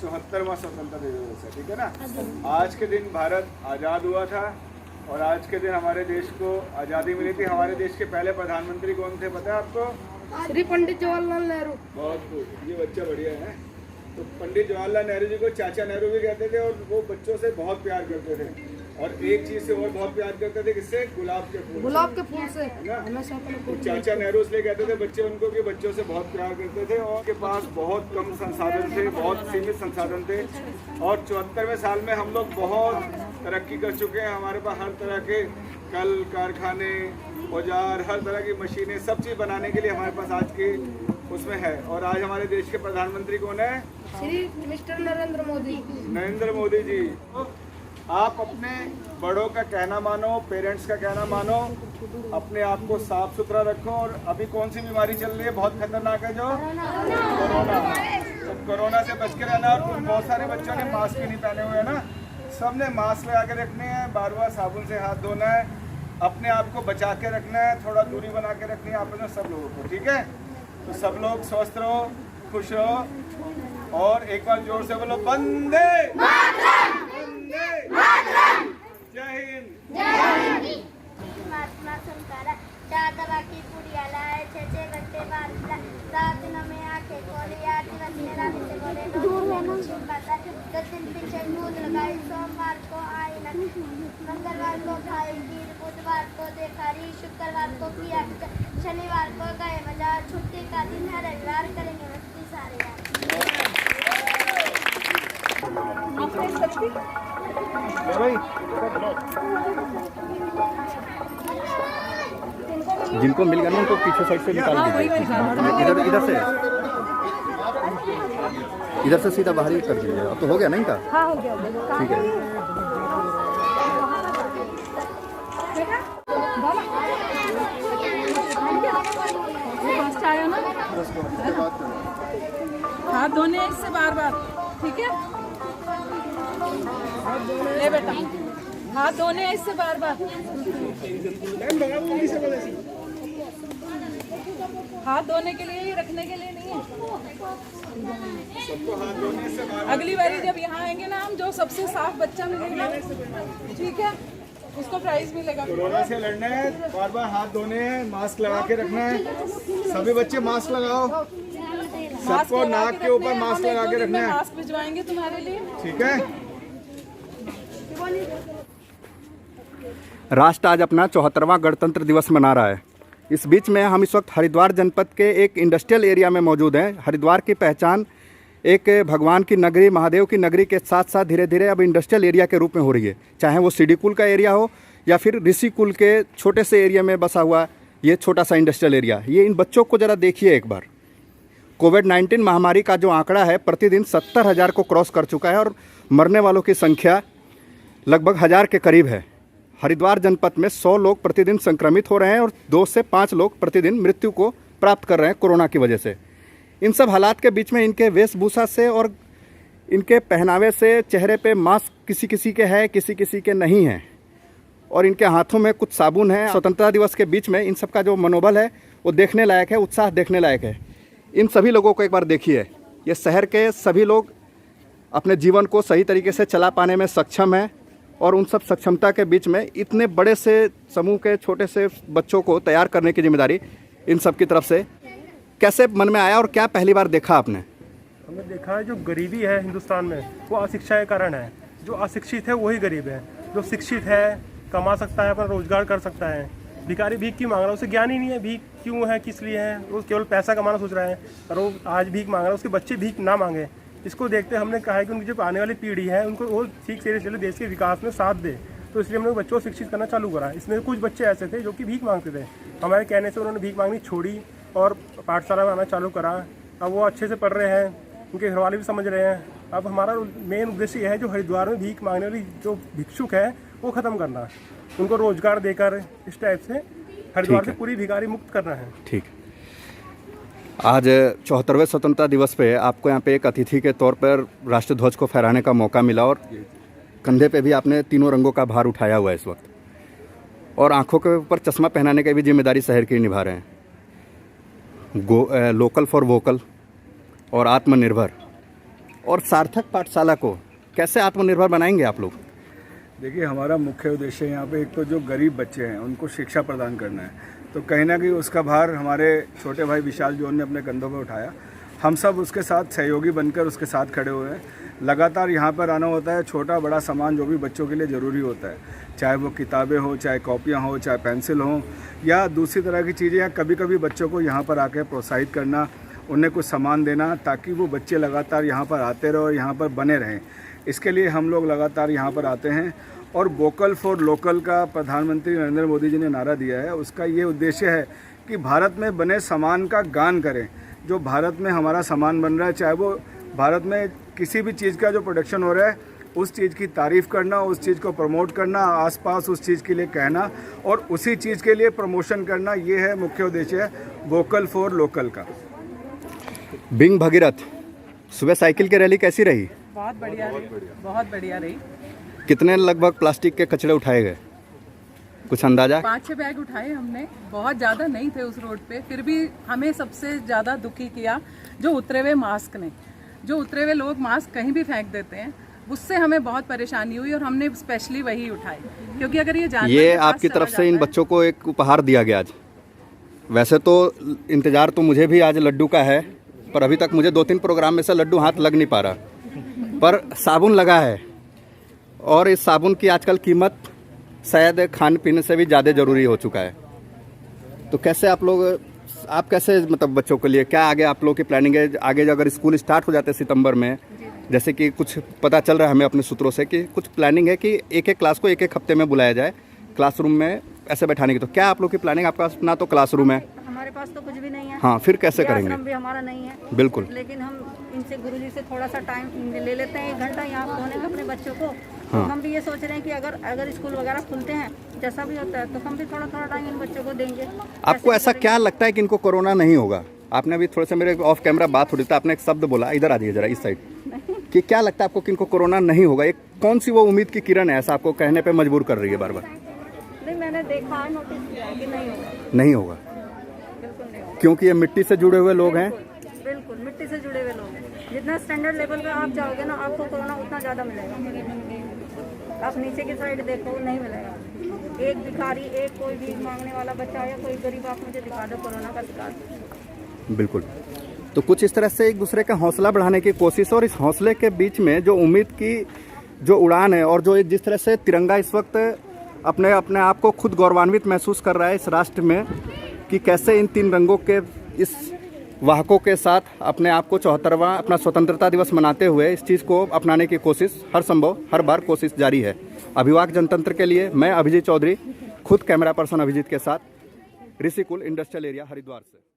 74वां स्वतंत्रता दिवस है, ठीक है ना। आज के दिन भारत आज़ाद हुआ था और आज के दिन हमारे देश को आज़ादी मिली थी। हमारे देश के पहले प्रधानमंत्री कौन थे पता है आपको? श्री पंडित जवाहरलाल नेहरू। बहुत खूब, ये बच्चा बढ़िया है। तो पंडित जवाहरलाल नेहरू जी को चाचा नेहरू भी कहते थे और वो बच्चों से बहुत प्यार करते थे। और एक चीज से और बहुत प्यार करते थे, किससे? गुलाब के फूल। गुलाब के फूल से हमेशा चाचा नेहरू इसलिए कहते थे बच्चे उनको कि बच्चों से बहुत प्यार करते थे और उनके पास बहुत कम संसाधन थे, बहुत सीमित संसाधन थे। और 74वें साल में हम लोग बहुत तरक्की कर चुके हैं। हमारे पास हर तरह के कल कारखाने, औजार, हर तरह की मशीनें, सब चीज़ बनाने के लिए हमारे पास आज के उसमें है। और आज हमारे देश के प्रधानमंत्री कौन है? श्री मिस्टर नरेंद्र मोदी। नरेंद्र मोदी जी। आप अपने बड़ों का कहना मानो, पेरेंट्स का कहना मानो, अपने आप को साफ सुथरा रखो। और अभी कौन सी बीमारी चल रही है बहुत खतरनाक है, जो कोरोना। तो कोरोना से बच के रहना। और बहुत सारे बच्चों ने मास्क भी नहीं पहने हुए हैं ना, सबने मास्क लगा के रखने हैं, बार बार साबुन से हाथ धोना है, अपने आप को बचा के रखना है, थोड़ा दूरी बना के रखनी है आपने सब लोगों को, ठीक है। तो सब लोग स्वस्थ रहो, खुश रहो और एक बार जोर से बोलो वंदे मातरम, वंदे मातरम, जय हिंद। महात्मा संकारा चार दवा की पुड़िया लाए, 6 घंटे बाद रात दिनों में आंखें खोली, 8 दिवस में रात से बोले 10 दिन पीछे दूध लगाई, सोमवार को आई नदी, मंगलवार को खाई खीर, बुधवार को देखा री, शुक्रवार को किया, शनिवार को गए बाजार, छुट्टी का दिन है रविवार, करेंगे मस्ती सारे यार। जिनको मिल गया ना उनको पीछे साइड से निकाल दीजिए। इधर से सीधा बाहर ही कर दीजिए। अब तो हो गया नहीं का? हाँ हो गया, ठीक है। आया ना, हाथ धोने इससे बार बार, ठीक है। ले बेटा, हाथ धोने इससे बार बार, हाथ धोने के लिए ही, रखने के लिए नहीं है। अगली बारी जब यहाँ आएंगे ना हम, जो सबसे साफ बच्चा मिलेगा, ठीक है, उसको प्राइज मिलेगा। कोरोना से लड़ना है, बार बार हाथ धोने हैं, मास्क लगा के रखना है। सभी बच्चे मास्क लगाओ, सबको नाक के ऊपर मास्क लगा के रखना है। मास्क भिजवाएंगे तुम्हारे लिए, ठीक है। राष्ट्र आज अपना 74वां गणतंत्र दिवस मना रहा है। इस बीच में हम इस वक्त हरिद्वार जनपद के एक इंडस्ट्रियल एरिया में मौजूद हैं। हरिद्वार की पहचान एक भगवान की नगरी, महादेव की नगरी के साथ साथ धीरे धीरे अब इंडस्ट्रियल एरिया के रूप में हो रही है। चाहे वो सिडीकुल का एरिया हो या फिर ऋषिकुल के छोटे से एरिया में बसा हुआ ये छोटा सा इंडस्ट्रियल एरिया। ये इन बच्चों को ज़रा देखिए एक बार। कोविड-19 महामारी का जो आंकड़ा है प्रतिदिन 70,000 को क्रॉस कर चुका है और मरने वालों की संख्या लगभग 1000 के करीब है। हरिद्वार जनपद में 100 लोग प्रतिदिन संक्रमित हो रहे हैं और 2 से 5 लोग प्रतिदिन मृत्यु को प्राप्त कर रहे हैं कोरोना की वजह से। इन सब हालात के बीच में इनके वेशभूषा से और इनके पहनावे से चेहरे पे मास्क किसी किसी के है, किसी किसी के नहीं है, और इनके हाथों में कुछ साबुन है। स्वतंत्रता दिवस के बीच में इन सब का जो मनोबल है वो देखने लायक है, उत्साह देखने लायक है। इन सभी लोगों को एक बार देखिए। ये शहर के सभी लोग अपने जीवन को सही तरीके से चला पाने में सक्षम हैं और उन सब सक्षमता के बीच में इतने बड़े से समूह के छोटे से बच्चों को तैयार करने की जिम्मेदारी इन सब की तरफ से कैसे मन में आया और क्या पहली बार देखा आपने? हमने देखा है जो गरीबी है हिंदुस्तान में वो अशिक्षा के कारण है। जो अशिक्षित है वही गरीब है, जो शिक्षित है कमा सकता है, अपना रोजगार कर सकता है। भिखारी भीख क्यों मांग रहा है? उसे ज्ञान ही नहीं है भीख क्यों है, किस लिए है। वो केवल पैसा कमाना सोच रहा है और वो आज भीख मांग रहा है। उसके बच्चे भीख ना मांगे, इसको देखते हमने कहा है कि उनकी जो आने वाली पीढ़ी है उनको वो ठीक से चले, देश के विकास में साथ दे। तो इसलिए हमने बच्चों को शिक्षित करना चालू करा। इसमें कुछ बच्चे ऐसे थे जो कि भीख मांगते थे। हमारे कहने से उन्होंने भीख मांगनी छोड़ी और पाठशाला में आना चालू करा। अब वो अच्छे से पढ़ रहे हैं, उनके घरवाले भी समझ रहे हैं। अब हमारा मेन उद्देश्य यह है जो हरिद्वार में भीख मांगने वाली जो भिक्षुक है वो ख़त्म करना, उनको रोजगार देकर इस टाइप से हरिद्वार से पूरी भिखारी मुक्त करना है। ठीक। आज 74वें स्वतंत्रता दिवस पे आपको यहाँ पे एक अतिथि के तौर पर राष्ट्रध्वज को फहराने का मौका मिला और कंधे पे भी आपने तीनों रंगों का भार उठाया हुआ है इस वक्त, और आंखों के ऊपर चश्मा पहनाने की भी जिम्मेदारी शहर की निभा रहे हैं। लोकल फॉर वोकल और आत्मनिर्भर और सार्थक पाठशाला को कैसे आत्मनिर्भर बनाएंगे आप लोग? देखिए, हमारा मुख्य उद्देश्य यहाँ पे एक तो जो गरीब बच्चे हैं उनको शिक्षा प्रदान करना है, तो कहीं ना कहीं उसका भार हमारे छोटे भाई विशाल जोन ने अपने कंधों पर उठाया। हम सब उसके साथ सहयोगी बनकर उसके साथ खड़े हुए हैं। लगातार यहाँ पर आना होता है, छोटा बड़ा सामान जो भी बच्चों के लिए ज़रूरी होता है, चाहे वो किताबें हो, चाहे कॉपियाँ हो, चाहे पेंसिल हो या दूसरी तरह की चीज़ें, या कभी कभी बच्चों को यहाँ पर आकर प्रोत्साहित करना, उन्हें कुछ सामान देना, ताकि वो बच्चे लगातार यहाँ पर आते रहे और यहाँ पर बने रहें। इसके लिए हम लोग लगातार यहाँ पर आते हैं। और वोकल फॉर लोकल का प्रधानमंत्री नरेंद्र मोदी जी ने नारा दिया है, उसका ये उद्देश्य है कि भारत में बने सामान का गान करें। जो भारत में हमारा सामान बन रहा है, चाहे वो भारत में किसी भी चीज़ का जो प्रोडक्शन हो रहा है, उस चीज़ की तारीफ़ करना, उस चीज़ को प्रमोट करना, आसपास उस चीज़ के लिए कहना और उसी चीज़ के लिए प्रमोशन करना, ये है मुख्य उद्देश्य है वोकल फॉर लोकल का। बिंग भगीरथ, सुबह साइकिल की रैली कैसी रही? बहुत बढ़िया रही, बहुत बढ़िया रही। कितने लगभग प्लास्टिक के कचरे उठाए गए, कुछ अंदाजा? 5-6 बैग उठाए हमने, बहुत ज़्यादा नहीं थे उस रोड पे, फिर भी हमें सबसे ज़्यादा दुखी किया जो उतरे हुए मास्क ने। जो उतरे हुए लोग मास्क कहीं भी फेंक देते हैं, उससे हमें बहुत परेशानी हुई और हमने स्पेशली वही उठाए, क्योंकि अगर ये आपकी तरफ से इन बच्चों को एक उपहार दिया गया आज। वैसे तो इंतज़ार तो मुझे भी आज लड्डू का है, पर अभी तक मुझे 2-3 प्रोग्राम में से लड्डू हाथ लग नहीं पा रहा, पर साबुन लगा है और इस साबुन की आजकल कीमत शायद खान पीने से भी ज़्यादा ज़रूरी हो चुका है। तो कैसे आप कैसे मतलब बच्चों के लिए क्या आगे आप लोगों की प्लानिंग है? आगे अगर स्कूल स्टार्ट हो जाते हैं सितंबर में, जैसे कि कुछ पता चल रहा है हमें अपने सूत्रों से कि कुछ प्लानिंग है कि एक क्लास को एक हफ्ते में बुलाया जाए क्लासरूम में ऐसे बैठाने की, तो क्या आप लोग की प्लानिंग? आपका अपना तो क्लासरूम है, हमारे पास तो कुछ भी नहीं है। हाँ, फिर कैसे करेंगे? भी हमारा नहीं है, बिल्कुल। लेकिन हम इनसे गुरुजी से थोड़ा सा टाइम ले लेते हैं, 1 घंटा यहाँ होने का अपने बच्चों को। हाँ। तो हम भी ये सोच रहे हैं कि अगर स्कूल वगैरह खुलते हैं, जैसा भी होता है, तो हम भी थोड़ा टाइम इन बच्चों को देंगे। आपको ऐसा क्या लगता है कि इनको कोरोना नहीं होगा? आपने अभी थोड़ा सा मेरे ऑफ कैमरा बात हो रही थी, आपने एक शब्द बोला, इधर आ जाइए जरा इस साइड, कि क्या लगता है आपको कि इनको कोरोना नहीं होगा? एक कौन सी वो उम्मीद की किरण है ऐसा आपको कहने पे मजबूर कर रही है बार बार? नहीं, मैंने देखा है, नोटिस किया है कि नहीं होगा, नहीं होगा, बिल्कुल नहीं होगा, क्योंकि ये मिट्टी से जुड़े हुए लोग हैं। बिल्कुल मिट्टी से जुड़े हुए लोग हैं। जितना स्टैंडर्ड लेवल पे आप जाओगे ना, आपको कोरोना उतना ज़्यादा मिलेगा। आप नीचे की साइड देखो, नहीं मिलेगा। एक भिखारी, एक कोई भी मांगने वाला बच्चा या कोई गरीब, आप मुझे दिखा दो कोरोना का शिकार। बिल्कुल। तो कुछ इस तरह से एक दूसरे का हौसला बढ़ाने की कोशिश, और इस हौसले के बीच में जो उम्मीद की जो उड़ान है, और जो जिस तरह से तिरंगा इस वक्त अपने आप को खुद गौरवान्वित महसूस कर रहा है इस राष्ट्र में, कि कैसे इन 3 रंगों के इस वाहकों के साथ अपने आप को 74वां अपना स्वतंत्रता दिवस मनाते हुए इस चीज़ को अपनाने की कोशिश हर संभव हर बार कोशिश जारी है। अभिवाक जनतंत्र के लिए मैं अभिजीत चौधरी, खुद कैमरा पर्सन अभिजीत के साथ, ऋषिकुल इंडस्ट्रियल एरिया हरिद्वार से।